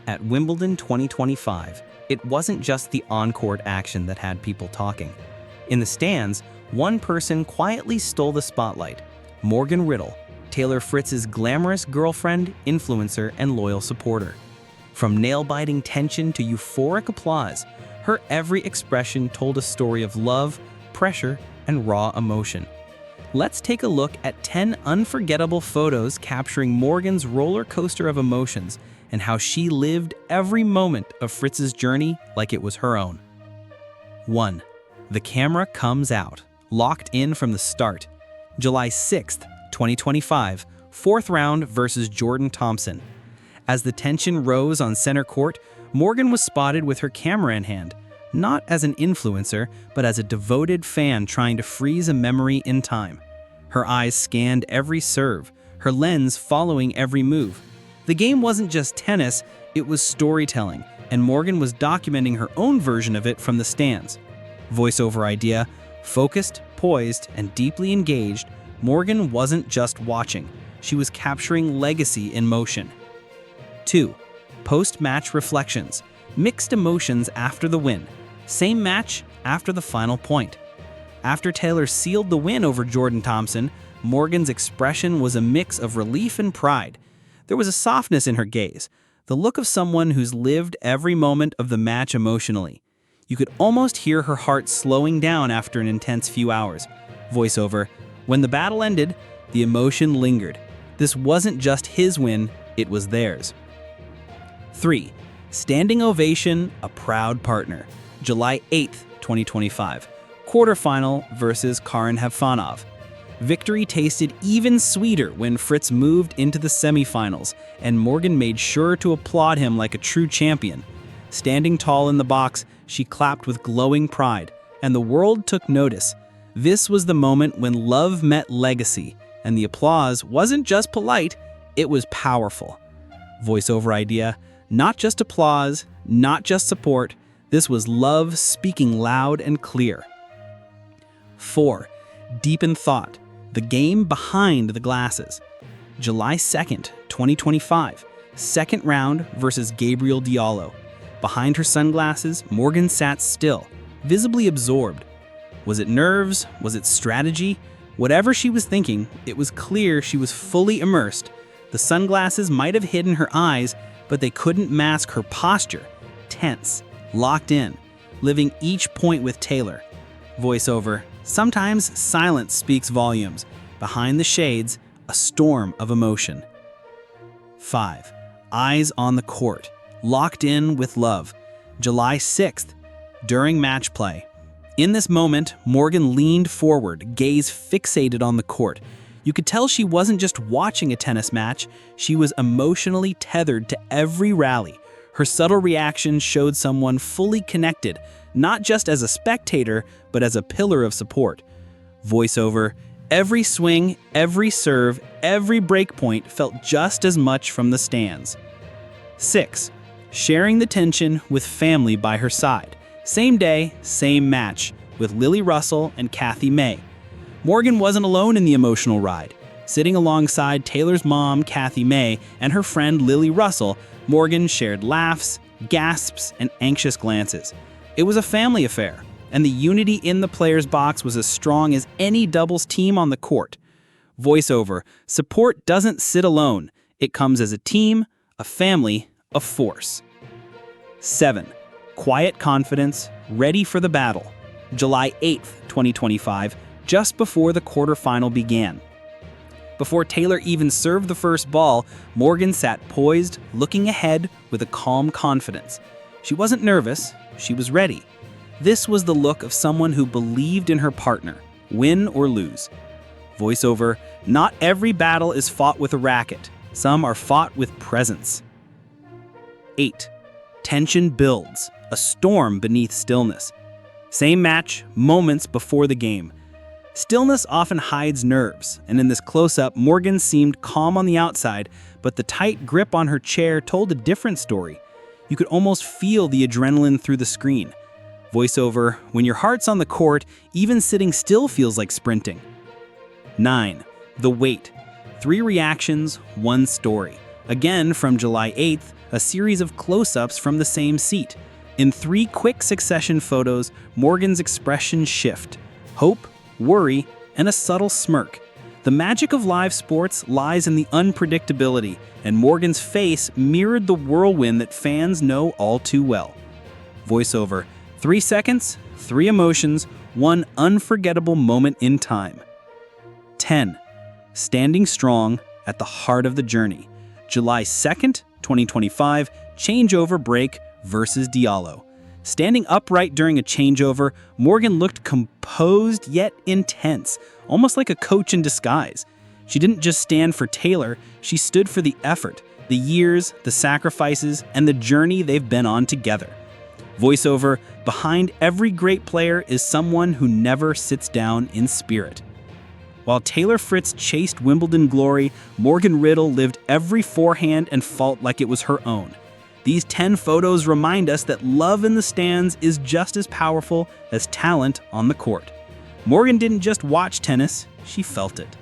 At Wimbledon 2025, it wasn't just the on-court action that had people talking. In the stands, one person quietly stole the spotlight: Morgan Riddle, Taylor Fritz's glamorous girlfriend, influencer, and loyal supporter. From nail-biting tension to euphoric applause, her every expression told a story of love, pressure, and raw emotion. Let's take a look at 10 unforgettable photos capturing Morgan's roller coaster of emotions and how she lived every moment of Fritz's journey like it was her own. 1. The camera comes out, locked in from the start. July 6th, 2025, fourth round versus Jordan Thompson. As the tension rose on center court, Morgan was spotted with her camera in hand, not as an influencer, but as a devoted fan trying to freeze a memory in time. Her eyes scanned every serve, her lens following every move. The game wasn't just tennis, it was storytelling, and Morgan was documenting her own version of it from the stands. Voiceover idea: focused, poised, and deeply engaged, Morgan wasn't just watching, she was capturing legacy in motion. 2. Post-match reflections. Mixed emotions after the win. Same match after the final point. After Taylor sealed the win over Jordan Thompson, Morgan's expression was a mix of relief and pride. There was a softness in her gaze, the look of someone who's lived every moment of the match emotionally. You could almost hear her heart slowing down after an intense few hours. Voiceover: when the battle ended, the emotion lingered. This wasn't just his win, it was theirs. 3. Standing ovation, a proud partner. July 8th, 2025. Quarterfinal versus Karin Habfanov. Victory tasted even sweeter when Fritz moved into the semifinals, and Morgan made sure to applaud him like a true champion. Standing tall in the box, she clapped with glowing pride, and the world took notice. This was the moment when love met legacy, and the applause wasn't just polite, it was powerful. Voiceover idea: not just applause, not just support, this was love speaking loud and clear. 4. Deep in thought. The game behind the glasses. July 2nd, 2025. Second round versus Gabriel Diallo. Behind her sunglasses, Morgan sat still, visibly absorbed. Was it nerves? Was it strategy? Whatever she was thinking, it was clear she was fully immersed. The sunglasses might have hidden her eyes, but they couldn't mask her posture. Tense, locked in, living each point with Taylor. Voiceover: sometimes silence speaks volumes. Behind the shades, a storm of emotion. 5. Eyes on the court, locked in with love. July 6th, during match play. In this moment, Morgan leaned forward, gaze fixated on the court. You could tell she wasn't just watching a tennis match, she was emotionally tethered to every rally. Her subtle reaction showed someone fully connected, not just as a spectator, but as a pillar of support. Voiceover: every swing, every serve, every breakpoint felt just as much from the stands. 6. Sharing the tension with family by her side. Same day, same match, with Lily Russell and Kathy May. Morgan wasn't alone in the emotional ride. Sitting alongside Taylor's mom, Kathy May, and her friend Lily Russell, Morgan shared laughs, gasps, and anxious glances. It was a family affair, and the unity in the players' box was as strong as any doubles team on the court. Voiceover: support doesn't sit alone. It comes as a team, a family, a force. 7. Quiet confidence, ready for the battle. July 8th, 2025, just before the quarterfinal began. Before Taylor even served the first ball, Morgan sat poised, looking ahead with a calm confidence. She wasn't nervous, she was ready. This was the look of someone who believed in her partner, win or lose. Voiceover: not every battle is fought with a racket. Some are fought with presence. 8. Tension builds, a storm beneath stillness. Same match, moments before the game. Stillness often hides nerves, and in this close-up, Morgan seemed calm on the outside, but the tight grip on her chair told a different story. You could almost feel the adrenaline through the screen. Voiceover: when your heart's on the court, even sitting still feels like sprinting. 9. The wait. 3 reactions, 1 story. Again from July 8th, a series of close-ups from the same seat. In 3 quick succession photos, Morgan's expressions shift: hope, worry, and a subtle smirk. The magic of live sports lies in the unpredictability, and Morgan's face mirrored the whirlwind that fans know all too well. Voiceover: 3 seconds, 3 emotions, 1 unforgettable moment in time. 10. Standing strong at the heart of the journey. July 2nd, 2025, changeover break versus Diallo. Standing upright during a changeover, Morgan looked composed yet intense, almost like a coach in disguise. She didn't just stand for Taylor, she stood for the effort, the years, the sacrifices, and the journey they've been on together. Voiceover: behind every great player is someone who never sits down in spirit. While Taylor Fritz chased Wimbledon glory, Morgan Riddle lived every forehand and fault like it was her own. These 10 photos remind us that love in the stands is just as powerful as talent on the court. Morgan didn't just watch tennis, she felt it.